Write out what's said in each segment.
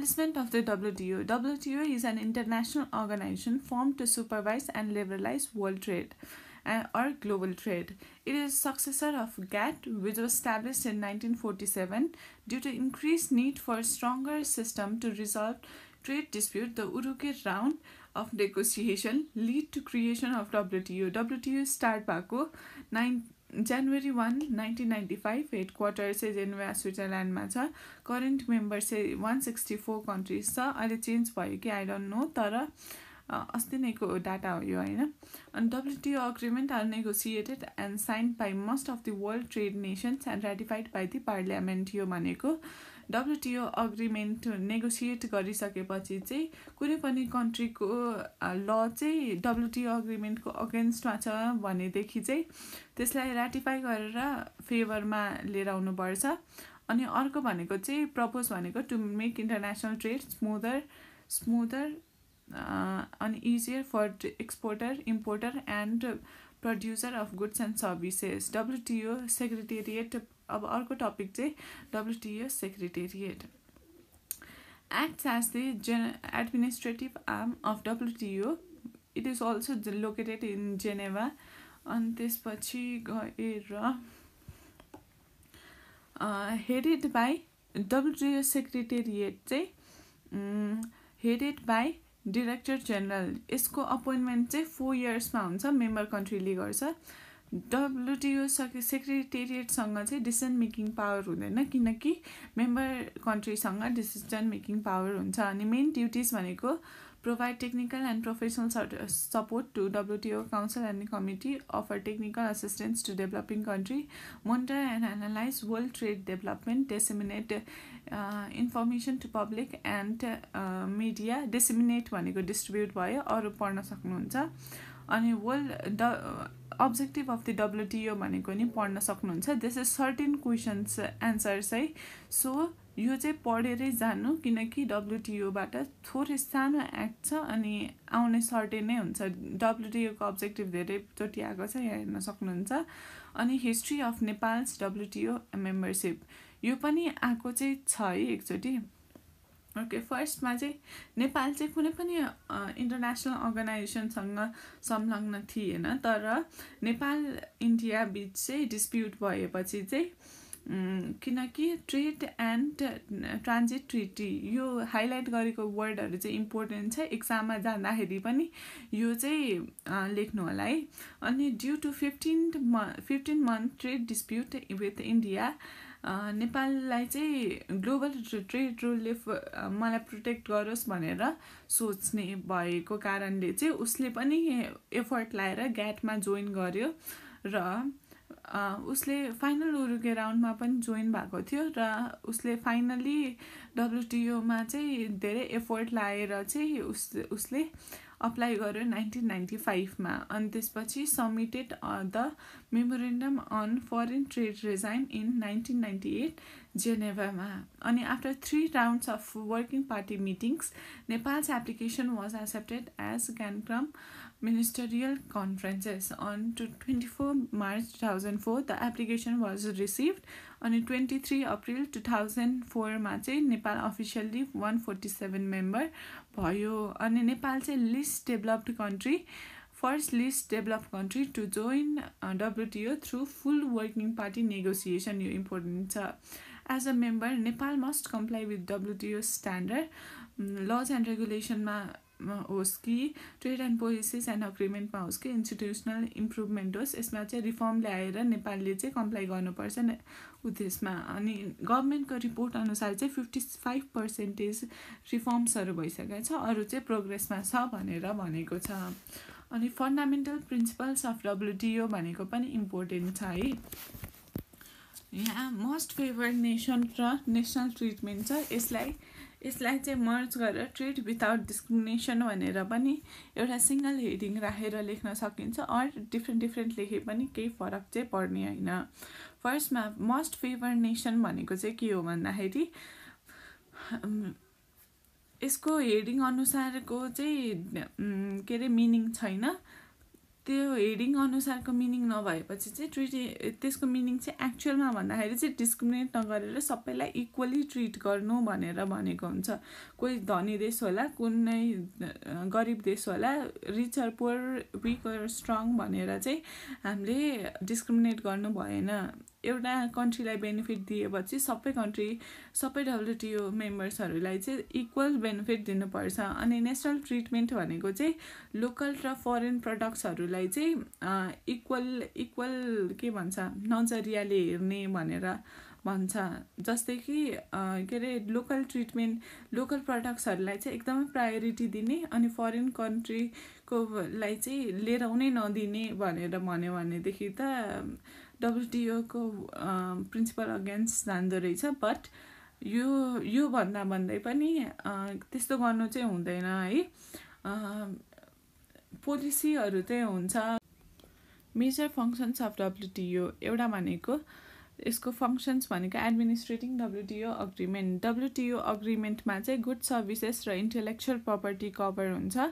Establishment of the WTO. WTO is an international organization formed to supervise and liberalize world trade or global trade. It is a successor of GATT, which was established in 1947 due to increased need for a stronger system to resolve trade dispute. The Uruguay round of negotiation lead to creation of WTO. WTO start भएको January 1, 1995. Headquarter चाहिँ Geneva स्विजरल्यान्डमा छ. Current member चाहिँ 164 countries छ. अहिले change भयो कि I don't know, तर अस्ति नैको डाटा हो यो होइन. अनि WTO agreement are negotiated and signed by most of the world trade nations and ratified by the parliament. यो भनेको WTO agreement नेगोसिएट गरिसकेपछि चाहिँ कुनै पनि कन्ट्रीको ल चाहिँ WTO agreementको अगेन्स्टमा छ भनेदेखि चाहिँ त्यसलाई राटिफाई गरेर फेभरमा लिएर आउनुपर्छ. अनि अर्को भनेको चाहिँ प्रपोज भनेको to make international trade smoother and easier for exporter, importer and producer of goods and services. WTO Secretariat. अब अर्को टपिक चाहिँ WTO Secretariat acts as the administrative arm of WTO. It is also located in Geneva. अनि त्यसपछि गएर headed by WTO Secretariat चाहिँ headed by Director General. यसको appointment चाहिँ 4 इयर्समा हुन्छ. मेम्बर कन्ट्रीले गर्छ. WTO सेक्रेटेरिएटसँग चाहिँ डिसिजन मेकिङ पावर हुँदैन किनकि मेम्बर कन्ट्रीसँग डिसिजन मेकिङ पावर हुन्छ. अनि मेन ड्युटिज भनेको provide technical and professional support to WTO Council and Committee, offer technical assistance to developing country, monitor and analyze world trade development, disseminate information to public and media. Disseminate भनेको distribute भयो, अरु पढ्न सक्नुहुन्छ. अनि world objective of the WTO भनेको नि पढ्न सक्नुहुन्छ. This is certain questions answers है. So यो चाहिँ पढेरै जानु किनकि WTO बाट थोरै सानो एक्ट छ अनि आउने सर्टेन नै हुन्छ. WTO को अब्जेक्टिभ धेरै चोटि आएको छ, यहाँ हेर्न सक्नुहुन्छ. अनि history of Nepals WTO membership यो पनि आएको चाहिँ छ है एकचोटि. ओके, फर्स्टमा चाहिँ नेपाल चाहिँ कुनै पनि इन्टरनेसनल अर्गनाइजेसनसँग संलग्न थिएन, तर नेपाल इन्डिया बीच चाहिँ डिस्प्युट भएपछि चाहिँ किनकि ट्रेड एन्ड ट्रान्जिट ट्रिटी यो हाइलाइट गरेको वर्डहरु चाहिँ इम्पोर्टेन्ट छ. एक्जाममा जाँदाखेरि पनि यो चाहिँ लेख्नु होला है. अनि due to 15 month trade dispute with India नेपाललाई चाहिँ ग्लोबल ट्रेड रुलले मलाई प्रोटेक्ट गरोस् भनेर सोच्ने भएको कारणले चाहिँ उसले पनि एफर्ट लाएर ग्याटमा जोइन गर्यो र उसले फाइनल उरुगे राउन्डमा पनि जोइन भएको थियो र उसले फाइनली WTO मा चाहिँ धेरै एफर्ट लाएर चाहिँ उसले अप्लाई गर्यो 1995 मा. अनि त्यसपछि submitted the memorandum on foreign trade regime in 1998 जेनेभामा. अनि after 3 rounds of working party meetings, Nepal's application was accepted as Cancun ministerial conferences. On 24 March 2004, the application was received. On 23 April 2004 मा चाहिँ Nepal officially 147 member भयो. अनि नेपाल चाहिँ least developed country, first least developed country to join WTO through full working party negotiation. यो important छ. As a member Nepal must comply with WTO standard laws and रेगुलेसनमा होस् कि ट्रेड एन्ड पोलिसिज एन्ड अग्रिमेन्टमा होस् कि इन्स्टिट्युसनल इम्प्रुभमेन्ट होस्, यसमा चाहिँ रिफर्म ल्याएर नेपालले चाहिँ कम्प्लाई गर्नुपर्छ उद्देश्यमा. अनि गभर्मेन्टको रिपोर्ट अनुसार चाहिँ 55% रिफर्म्सहरू भइसकेको छ, अरू चाहिँ प्रोग्रेसमा छ भनेर भनेको छ. अनि फन्डामेन्टल प्रिन्सिपल्स अफ WTO भनेको पनि इम्पोर्टेन्ट छ है. यहाँ मोस्ट फेभर्ड नेसन र नेसनल ट्रिटमेन्ट छ. यसलाई चाहिँ मर्ज गरेर ट्रेड विदाउट डिस्क्रिमिनेसन भनेर पनि एउटा सिंगल हेडिङ राखेर लेख्न सकिन्छ. अर डिफ्रेन्ट लेखे पनि केही फरक चाहिँ पर्ने हैन. फर्स्टमा मोस्ट फेभर्ड नेसन भनेको चाहिँ के हो भन्दाखेरि यसको हेडिङ अनुसारको चाहिँ के रे मिनिङ छैन. त्यो हेडिङ अनुसारको मिनिङ नभएपछि चाहिँ ट्रिटी त्यसको मिनिङ चाहिँ एक्चुअलमा भन्दाखेरि चाहिँ डिस्क्रिमिनेट नगरेर सबैलाई इक्वली ट्रिट गर्नु भनेर भनेको हुन्छ। कोही धनी देश होला, कुनै गरिब देश होला, rich or poor, weak or strong भनेर चाहिँ हामीले डिस्क्रिमिनेट गर्नु भएन। एउटा कन्ट्रीलाई बेनिफिट दिएपछि सबै WTO मेम्बर्सहरूलाई चाहिँ इक्वल बेनिफिट दिनुपर्छ। अनि नेसनल ट्रिटमेन्ट भनेको चाहिँ लोकल र फरेन प्रडक्ट्सहरूलाई चाहिँ इक्वल के भन्छ नजरियाले हेर्ने भनेर भन्छ। जस्तै कि के अरे लोकल प्रडक्ट्सहरूलाई चाहिँ एकदमै प्रायोरिटी दिने अनि फरेन कन्ट्रीकोलाई चाहिँ लिएर आउनै नदिने भनेर भन्यो भनेदेखि त WTO को प्रिन्सिपल अगेन्स्ट जाँदो रहेछ। बट यो भन्दै पनि त्यस्तो गर्नु चाहिँ हुँदैन है। पोलिसीहरू चाहिँ हुन्छ। मेजर फङ्सन्स अफ WTO एउटा भनेको यसको फङ्सन्स भनेको एडमिनिस्ट्रेटिङ WTO अग्रिमेन्ट। WTO अग्रिमेन्टमा चाहिँ गुड सर्भिसेस र इन्टेलेक्चुअल प्रपर्टी कभर हुन्छ।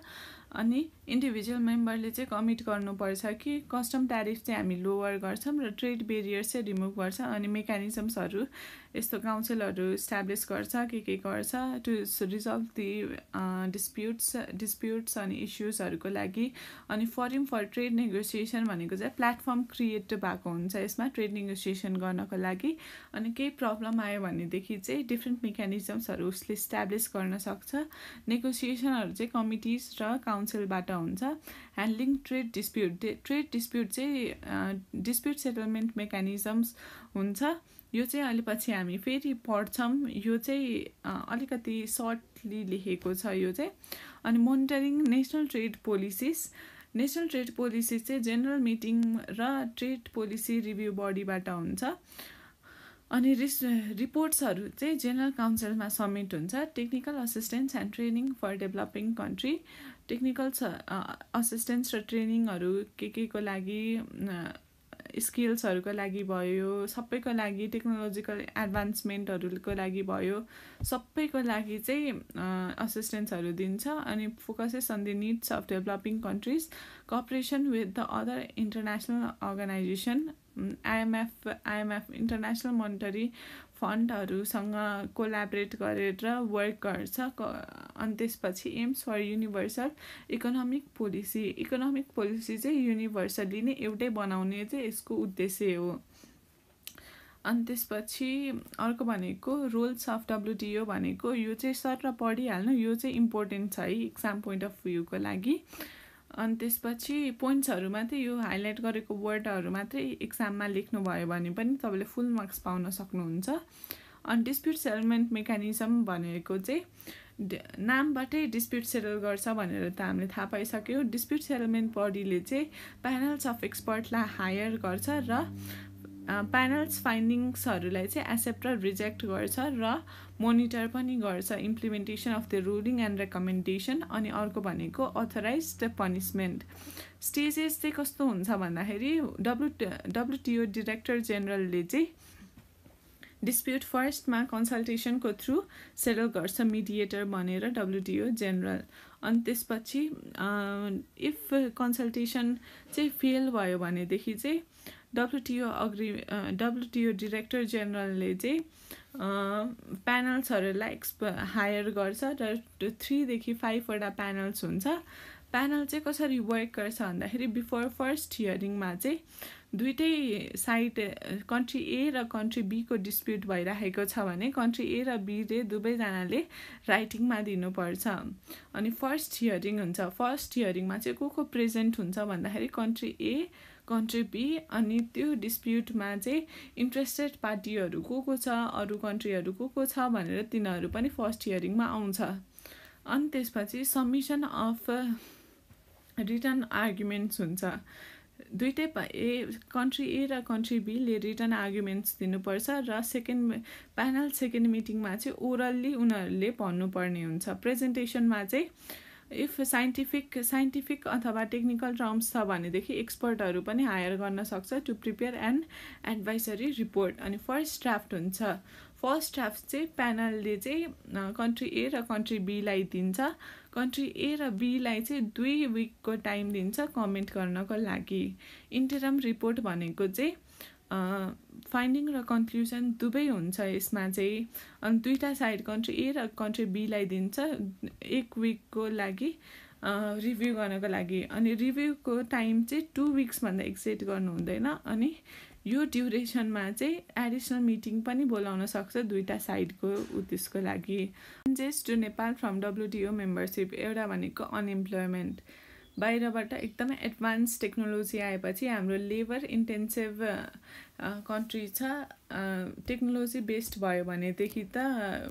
अनि इन्डिभिजुअल मेम्बरले चाहिँ कमिट गर्नुपर्छ कि कस्टम ट्यारिफ चाहिँ हामी लोवर गर्छौँ र ट्रेड बेरियर्स चाहिँ रिमुभ गर्छ। अनि मेकानिजम्सहरू यस्तो काउन्सिलहरू इस्टाब्लिस गर्छ के गर्छ टु रिजल्भ दि डिस्प्युट्स अनि इस्युजहरूको लागि। अनि फोरम फर ट्रेड नेगोसिएसन भनेको चाहिँ प्लेटफर्म क्रिएट भएको हुन्छ यसमा ट्रेड नेगोसिएसन गर्नको लागि। अनि केही प्रब्लम आयो भनेदेखि चाहिँ डिफ्रेन्ट मेकानिजम्सहरू उसले इस्टाब्लिस गर्न सक्छ। नेगोसिएसनहरू चाहिँ कमिटिज र काउन्सिलबाट हुन्छ। ह्यान्डलिङ ट्रेड डिस्प्युट चाहिँ डिस्प्युट सेटलमेन्ट मेकानिजम्स हुन्छ। यो चाहिँ अलि पछि हामी फेरि पढ्छौँ। यो चाहिँ अलिकति सर्टली लेखेको छ यो चाहिँ। अनि मोनिटरिङ नेसनल ट्रेड पोलिसिज चाहिँ जेनरल मिटिङ र ट्रेड पोलिसी रिभ्यू बडीबाट हुन्छ। अनि रिपोर्ट्सहरू चाहिँ जेनरल काउन्सिलमा सब्मिट हुन्छ। Technical assistance and training for developing country, technical assistance र ट्रेनिङहरू के को लागि, स्किल्सहरूको लागि भयो, सबैको लागि, टेक्नोलोजिकल एडभान्समेन्टहरूको लागि भयो, सबैको लागि चाहिँ असिस्टेन्सहरू दिन्छ। अनि focuses on the needs of developing countries, cooperation with the other international organization, IMF international monetary फन्डहरूसँग कोलाबरेट गरेर वर्क गर्छ। अनि त्यसपछि aims for universal economic policy चाहिँ युनिभर्सली नै एउटै बनाउने चाहिँ यसको उद्देश्य हो। अनि त्यसपछि अर्को भनेको रोल्स अफ WTO भनेको यो चाहिँ सर पढिहाल्नु, यो चाहिँ इम्पोर्टेन्ट छ है एक्जाम पोइन्ट अफ भ्यूको लागि। अनि त्यसपछि पोइन्ट्सहरू मात्रै यो हाइलाइट गरेको वर्डहरू मात्रै एक्जाममा लेख्नुभयो भने पनि तपाईँले फुल मार्क्स पाउन सक्नुहुन्छ। अनि डिस्प्युट सेटलमेन्ट मेकानिजम भनेको चाहिँ नामबाटै डिस्प्युट सेटल गर्छ भनेर त हामीले थाहा पाइसक्यो। डिस्प्युट सेटलमेन्ट बडीले चाहिँ प्यानल्स अफ एक्सपर्टलाई हायर गर्छ र प्यानल्स फाइन्डिङ्सहरूलाई चाहिँ एक्सेप्ट र रिजेक्ट गर्छ र मोनिटर पनि गर्छ implementation of the ruling and recommendation. अनि अर्को भनेको अथराइज्ड पनिसमेन्ट। स्टेजेस चाहिँ कस्तो हुन्छ भन्दाखेरि WTO डिरेक्टर जेनरलले चाहिँ डिस्प्युट फर्स्टमा कन्सल्टेसनको थ्रु सेटल गर्छ मिडिएटर भनेर WTO जेनरल। अनि त्यसपछि इफ कन्सल्टेसन चाहिँ फेल भयो भनेदेखि चाहिँ WTO डिरेक्टर जेनरलले चाहिँ प्यानल्सहरूलाई हायर गर्छ र 3 देखि 5 वटा प्यानल्स हुन्छ। प्यानल चाहिँ कसरी वर्क गर्छ भन्दाखेरि बिफोर फर्स्ट हियरिङमा चाहिँ दुईटै साइड कन्ट्री ए र कन्ट्री बी को डिस्प्युट भइरहेको छ भने कन्ट्री ए र बी ले दुवैजनाले राइटिङमा दिनुपर्छ। अनि फर्स्ट हियरिङ हुन्छ। फर्स्ट हियरिङमा चाहिँ को प्रेजेन्ट हुन्छ भन्दाखेरि कन्ट्री ए, कन्ट्री बी। अनि त्यो डिस्प्युटमा चाहिँ इन्ट्रेस्टेड पार्टीहरू को छ, अरू कन्ट्रीहरू को छ भनेर तिनीहरू पनि फर्स्ट हियरिङमा आउँछ। अनि त्यसपछि सबमिसन अफ रिटन आर्गुमेन्ट्स हुन्छ। दुईटै कन्ट्री ए र कन्ट्री बी ले रिटन आर्गुमेन्ट्स दिनुपर्छ र सेकेन्ड मिटिङमा चाहिँ ओरल्ली उनीहरूले भन्नुपर्ने हुन्छ। प्रेजेन्टेसनमा चाहिँ इफ साइन्टिफिक अथवा टेक्निकल टर्म्स छ भनेदेखि एक्सपर्टहरू पनि हायर गर्न सक्छ टु प्रिपेयर एन एडभाइसरी रिपोर्ट। अनि फर्स्ट ड्राफ्ट हुन्छ। फर्स्ट ड्राफ्ट चाहिँ प्यानलले चाहिँ कन्ट्री ए र कन्ट्री बीलाई दिन्छ। कन्ट्री ए र बीलाई चाहिँ 2 विकको टाइम दिन्छ कमेन्ट गर्नको लागि। इन्टरम रिपोर्ट भनेको चाहिँ फाइन्डिङ र कन्क्लुजन दुवै हुन्छ यसमा चाहिँ। अनि दुईवटा साइड कन्ट्री ए र कन्ट्री बीलाई दिन्छ 1 विकको लागि रिभ्यू गर्नको लागि। अनि रिभ्यूको टाइम चाहिँ 2 विक्सभन्दा एक्सेड गर्नु हुँदैन। अनि यो ड्युरेसनमा चाहिँ एडिसनल मिटिङ पनि बोलाउन सक्छ दुईवटा साइडको त्यसको लागि। Changes to Nepal from WTO membership. एउटा भनेको अनइम्प्लोइमेन्ट, बाहिरबाट एकदमै एडभान्स टेक्नोलोजी आएपछि हाम्रो लेबर इन्टेन्सिभ कन्ट्री छ, टेक्नोलोजी बेस्ड भयो भनेदेखि त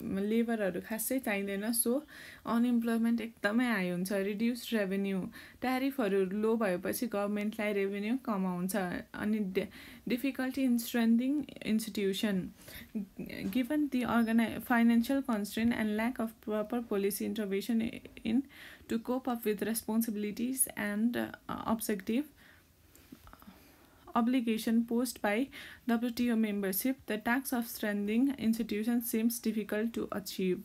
लेबरहरू खासै चाहिँदैन। सो अनइम्प्लोइमेन्ट एकदमै हाई हुन्छ। रिड्युस रेभेन्यू, ट्यारिफहरू लो भएपछि गभर्मेन्टलाई रेभेन्यू कम आउँछ। अनि difficulty in strengthening institution given the financial constraint and lack of proper policy intervention in to cope up with responsibilities and obligation posed by WTO membership, the task of strengthening institutions seems difficult to achieve.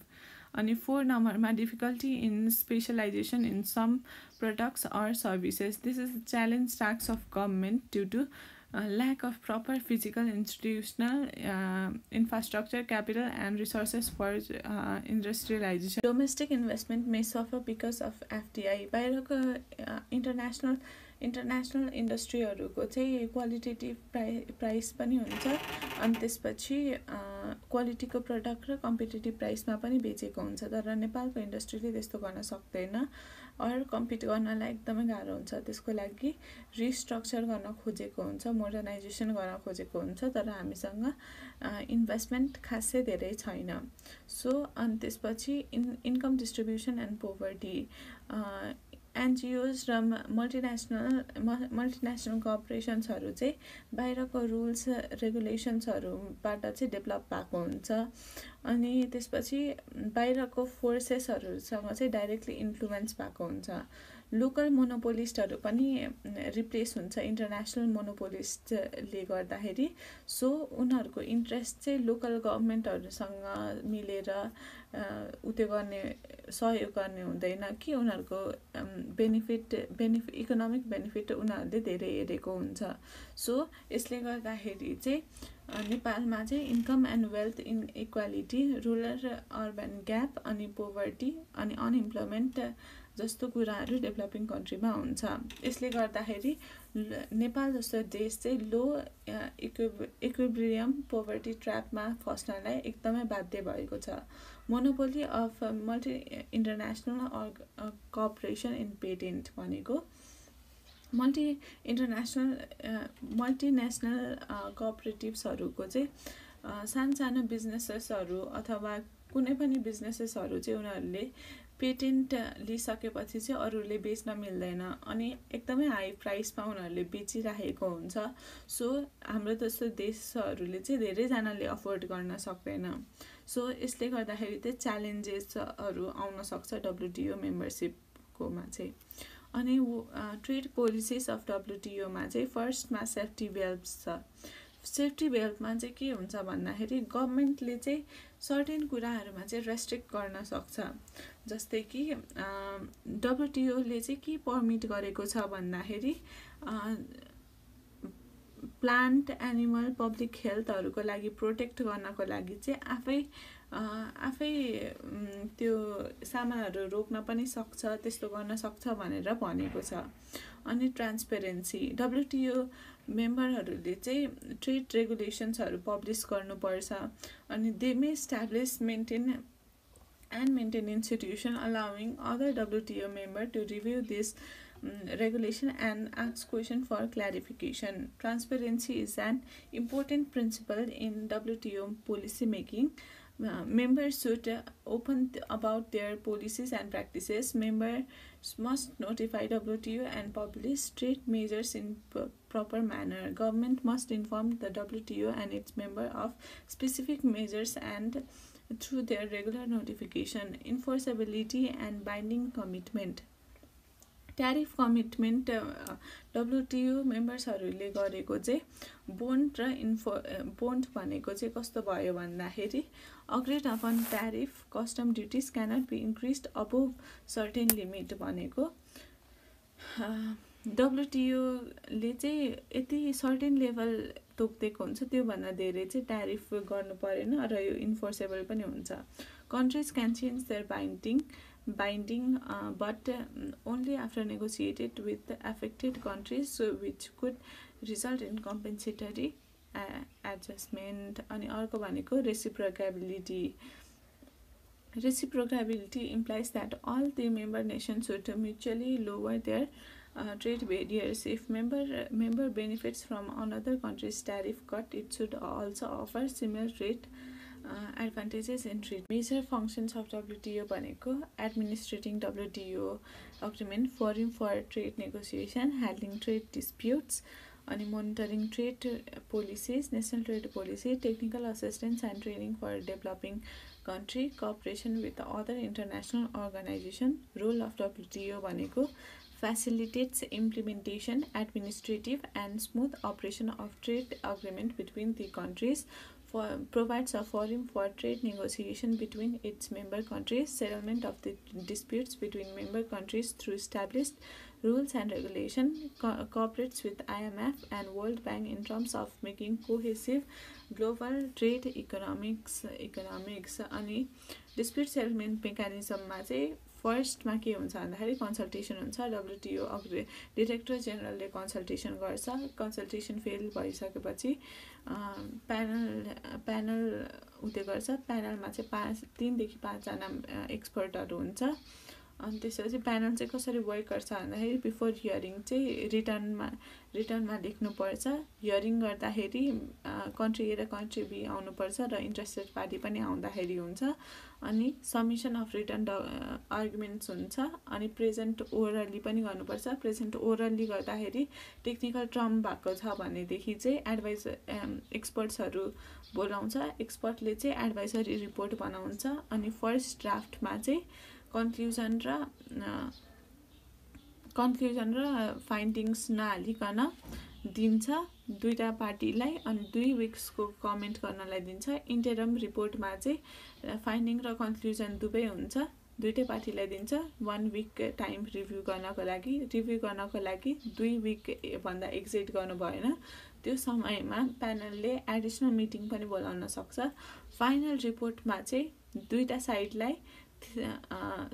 And 4 number, difficulty in specialization in some products or services. This is a challenge task of government due to lack of proper physical institutional infrastructure, capital and resources for industrialization. Domestic investment may suffer because of FDI. बाहिरको international इन्डस्ट्रीहरूको चाहिँ qualitative price पनि हुन्छ। अनि त्यसपछि क्वालिटीको product र competitive प्राइसमा पनि बेचेको हुन्छ। तर नेपालको इन्डस्ट्रीले त्यस्तो गर्न सक्दैन और कम्पिट गर्नलाई एकदमै गाह्रो हुन्छ। त्यसको लागि रिस्ट्रक्चर गर्न खोजेको हुन्छ, मोडर्नाइजेसन गर्न खोजेको हुन्छ। तर हामीसँग इन्भेस्टमेन्ट खासै धेरै छैन। सो अनि त्यसपछि income distribution and poverty. NGOs र मल्टिनेसनल कर्पोरेसन्सहरू चाहिँ बाहिरको रुल्स रेगुलेसन्सहरूबाट चाहिँ डेभलप भएको हुन्छ। अनि त्यसपछि बाहिरको फोर्सेसहरूसँग चाहिँ डाइरेक्टली इन्फ्लुएन्स भएको हुन्छ। लोकल मोनोपोलिस्टहरू पनि रिप्लेस हुन्छ इन्टरनेसनल मोनोपोलिस्टले गर्दाखेरि। सो उनीहरूको इन्ट्रेस्ट चाहिँ लोकल गभर्मेन्टहरूसँग मिलेर उत्यो गर्ने सहयोग गर्ने हुँदैन कि उनीहरूको इकोनोमिक बेनिफिट उनीहरूले धेरै हेरेको हुन्छ। सो यसले गर्दाखेरि चाहिँ नेपालमा चाहिँ income and wealth inequality, rural र अर्बन ग्याप, अनि पोभर्टी अनि अनइम्प्लोइमेन्ट जस्तो कुराहरू डेभलपिङ कन्ट्रीमा हुन्छ। यसले गर्दाखेरि नेपाल जस्तो देश चाहिँ लो इक्विब्रियम पोभर्टी ट्र्यापमा फस्नलाई एकदमै बाध्य भएको छ। Monopoly of multi international corporation in patent भनेको मल्टिनेसनल कोअपरेटिभ्सहरूको चाहिँ सानो बिजनेसेसहरू अथवा कुनै पनि बिजनेसेसहरू चाहिँ उनीहरूले पेटेन्ट लिइसकेपछि चाहिँ अरूले बेच्न मिल्दैन अनि एकदमै हाई प्राइसमा उनीहरूले बेचिरहेको हुन्छ। सो हाम्रो जस्तो देशहरूले चाहिँ धेरैजनाले अफोर्ड गर्न सक्दैन। सो यसले गर्दाखेरि चाहिँ च्यालेन्जेसहरू आउन सक्छ WTO मेम्बरसिपकोमा चाहिँ। अनि ट्रेड पोलिसिज अफ WTOमा चाहिँ फर्स्टमा सेफ्टी वेल्भ छ। सेफ्टी वेल्भमा चाहिँ के हुन्छ भन्दाखेरि गभर्मेन्टले चाहिँ सर्टेन कुराहरूमा चाहिँ रेस्ट्रिक्ट गर्न सक्छ। जस्तै कि WTOले चाहिँ के पर्मिट गरेको छ भन्दाखेरि प्लान्ट एनिमल पब्लिक हेल्थहरूको लागि प्रोटेक्ट गर्नको लागि चाहिँ आफै त्यो सामानहरू रोक्न पनि सक्छ, त्यस्तो गर्न सक्छ भनेर भनेको छ। अनि ट्रान्सपेरेन्सी, WTO मेम्बरहरूले चाहिँ ट्रेड रेगुलेसन्सहरू पब्लिस गर्नुपर्छ। अनि they may establish maintain institution allowing other WTO member to review this regulation and ask question for clarification. Transparency is an important principle in WTO policy making. Members should open about their policies and practices. Members must notify WTO and publish trade measures in proper manner. Government must inform the WTO and its member of specific measures and through their regular notification. Enforceability and binding commitment. Tariff commitment WTO मेम्बर्सहरूले गरेको चाहिँ bond र bond भनेको चाहिँ कस्तो भयो भन्दाखेरि agreed upon tariff custom duties cannot be increased above certain limit भनेको डब्ल्युटिओले चाहिँ यति सर्टेन लेभल तोकिदिएको हुन्छ त्योभन्दा धेरै चाहिँ ट्यारिफ गर्नु परेन र यो इन्फोर्सेबल पनि हुन्छ countries can change their binding but only after negotiated with the affected countries which could result in compensatory adjustment अनि अर्को भनेको reciprocability implies that all the member nations should mutually lower their trade barriers. If member benefits from another country's tariff cut, it should also offer similar trade advantages in trade. Major functions of WTO भनेको administrating WTO agreement, forum for trade negotiation, handling trade disputes, अनि monitoring trade policies, national trade policy, technical assistance and training for developing country, cooperation with other international organization. Role of WTO भनेको facilitates implementation, administrative and smooth operation of trade agreement between the countries, provides a forum for trade negotiation between its member countries, settlement of the disputes between member countries through established rules and regulation, cooperates with IMF and World Bank in terms of making cohesive global trade economics अनि dispute settlement mechanism मा चाहिँ फर्स्टमा के हुन्छ भन्दाखेरि consultation हुन्छ डब्ल्युटिओ director जेनरलले consultation गर्छ consultation fail भइसकेपछि प्यानल उते गर्छ प्यानलमा चाहिँ 3 देखि 5 जना एक्सपर्टहरु हुन्छ अनि त्यसपछि प्यानल चाहिँ कसरी वर्क गर्छ भन्दाखेरि बिफोर हियरिङ चाहिँ रिटर्नमा लेख्नु पर्छ हियरिङ गर्दाखेरि कन्ट्री ए र कन्ट्री बी आउनु पर्छ र इन्ट्रेस्टेड पार्टी पनि आउँदाखेरि हुन्छ अनि सबमिसन अफ रिटर्न आर्गुमेन्ट्स हुन्छ अनि प्रेजेन्ट ओरली पनि गर्नुपर्छ प्रेजेन्ट ओरली गर्दाखेरि टेक्निकल टर्म भएको छ भनेदेखि चाहिँ एडभाइजर एक्सपर्ट्सहरु बोलाउँछ एक्सपर्टले चाहिँ एडभाइजरी रिपोर्ट बनाउँछ अनि फर्स्ट ड्राफ्टमा चाहिँ कन्क्लुजन र फाइन्डिङ्स नहालिकन दिन्छ दुईटा पार्टीलाई अनि 2 विक्सको कमेन्ट गर्नलाई दिन्छ इन्टरम रिपोर्टमा चाहिँ फाइन्डिङ र कन्क्लुजन दुवै हुन्छ दुईटै पार्टीलाई दिन्छ 1 विक टाइम रिभ्यू गर्नको लागि 2 विक भन्दा एक्जिट गर्नु भएन त्यो समयमा प्यानलले एडिसनल मिटिङ पनि बोलाउन सक्छ फाइनल रिपोर्टमा चाहिँ दुईटा साइडलाई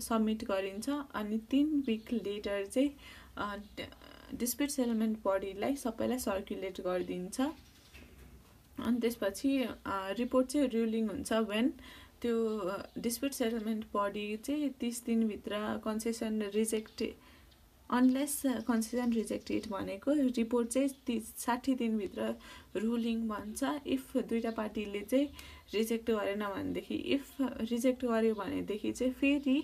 सबमिट गरिन्छ अनि 3 विक लेटर चाहिँ डिस्प्युट सेटलमेन्ट बडीलाई सबैलाई सर्कुलेट गरिदिन्छ अनि त्यसपछि रिपोर्ट चाहिँ रुलिङ हुन्छ व्हेन त्यो डिस्प्युट सेटलमेन्ट बडी चाहिँ 30 दिन भित्र concession reject unless concession rejected भनेको रिपोर्ट चाहिँ 60 दिन भित्र रुलिङ भन्छ इफ दुईटा पार्टीले चाहिँ रिजेक्ट गरेन भनेदेखि इफ रिजेक्ट गर्यो भनेदेखि चाहिँ फेरि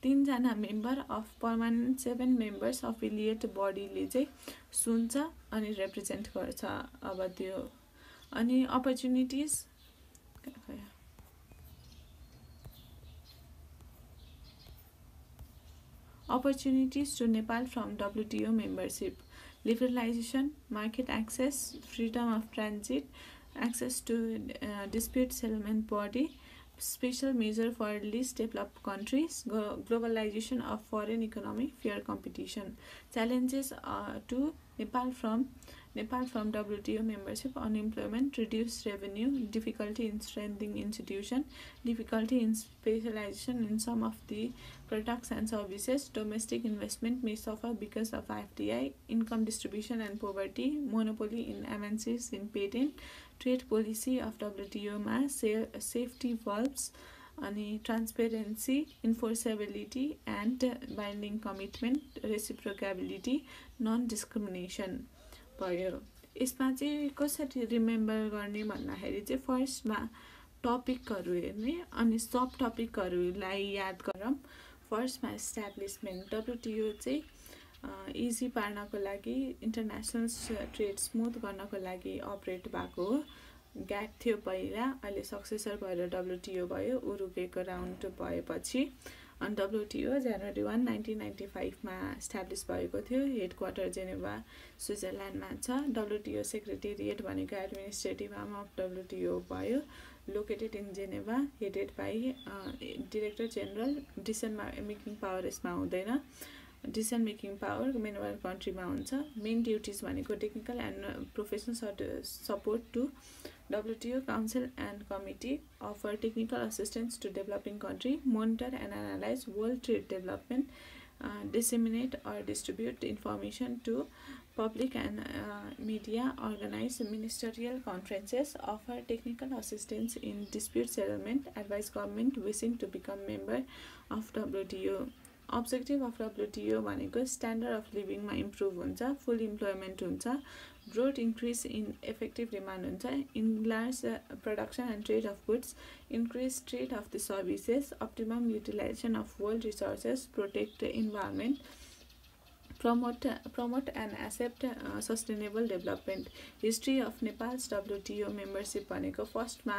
3 जना member of permanent 7 members affiliate बडीले चाहिँ सुन्छ अनि रिप्रेजेन्ट गर्छ अब त्यो अनि Opportunities to Nepal from WTO membership: liberalization, market access, freedom of transit, access to dispute settlement body, special measure for least developed countries, globalization of foreign economy, fair competition. Challenges to Nepal from WTO membership: unemployment, reduced revenue, difficulty in strengthening institution, difficulty in specialization in some of the products and services, domestic investment may suffer because of FDI, income distribution and poverty, monopoly in MNCs in patent, trade policy of WTO ma safety valves, अनि transparency, enforceability and binding commitment, reciprocability, non-discrimination भयो यसमा चाहिँ कसरी remember गर्ने भन्दाखेरि चाहिँ फर्स्टमा टपिकहरु हेर्ने अनि सब टपिकहरुलाई याद गरौँ फर्स्टमा एस्टाब्लिशमेन्ट WTO चाहिँ इजी पार्नको लागि इन्टरनेशनल ट्रेड स्मूथ गर्नको लागि अपरेट भएको हो ग्याट थियो पहिला अहिले सक्सेसर भएर WTO भयो उरुगेको राउन्ड भएपछि अनि WTO जनवरी 1, 1995 मा इस्टाब्लिस भएको थियो। हेडक्वार्टर जेनेभा स्विजरल्यान्डमा छ। WTO सेक्रेटेरिएट भनेको एडमिनिस्ट्रेटिभ आर्म अफ WTO भयो, located in Geneva, headed by director general. Decision making power यसमा हुँदैन, डिसिसन मेकिङ पावर मेम्बर कन्ट्रीमा हुन्छ। मेन ड्युटिज भनेको technical and professional support to WTO Council and Committee, offer technical assistance to developing country, monitor and analyze world trade development, disseminate or distribute information to public and media, organize ministerial conferences, offer technical assistance in dispute settlement, advise government wishing to become member of WTO. Objective of WTO भनेको standard of लिभिङमा improve हुन्छ, full employment हुन्छ, growth increase in effective demand हुन्छ, enlarge production and trade of goods, increase trade of the services, optimum utilization of world resources, protect environment, promote and accept sustainable development. History of Nepal's WTO membership भनेको फर्स्टमा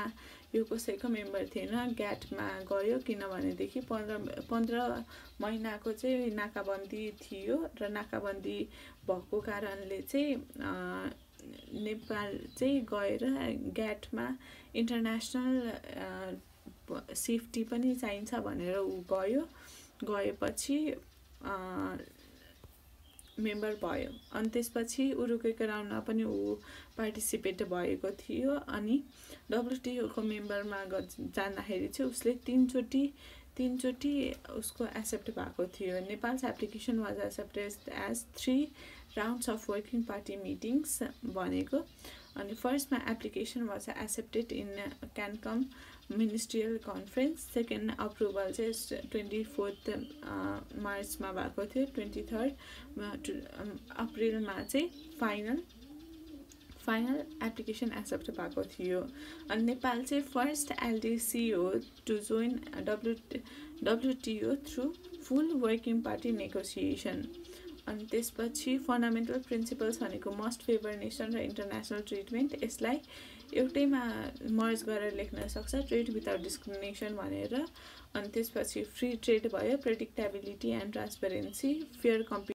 यो कसैको member थिएन, ग्याटमा गयो किनभनेदेखि 15 महिनाको चाहिँ नाकाबन्दी थियो र नाकाबन्दी भएको कारणले चाहिँ नेपाल चाहिँ गएर ग्याटमा इन्टरनेसनल सेफ्टी पनि चाहिन्छ भनेर ऊ गएपछि मेम्बर भयो। अनि त्यसपछि उरुग्वेको राउन्डमा पनि ऊ पार्टिसिपेट भएको थियो। अनि WTO को मेम्बरमा जाँदाखेरि चाहिँ उसले तीनचोटि उसको एक्सेप्ट भएको थियो। Nepal's application was accepted as 3 rounds of working party meetings भनेको। अनि फर्स्टमा application was accepted in Cancun ministerial conference, second approval चाहिँ 24 मार्चमा भएको थियो, 23 अप्रिलमा चाहिँ फाइनल एप्लिकेसन एक्सेप्ट भएको थियो। अनि नेपाल चाहिँ फर्स्ट LDC हो to join WTO through full working party negotiation. अनि त्यसपछि फन्डामेन्टल प्रिन्सिपल्स भनेको मस्ट फेभर नेसन र इन्टरनेसनल ट्रिटमेन्ट, यसलाई एउटैमा मर्ज गरेर लेख्न सक्छ, ट्रेड विदाउट डिस्क्रिमिनेसन भनेर। अनि त्यसपछि फ्री ट्रेड भयो, प्रेडिक्टेबिलिटी एन्ड ट्रान्सपेरेन्सी, फेयर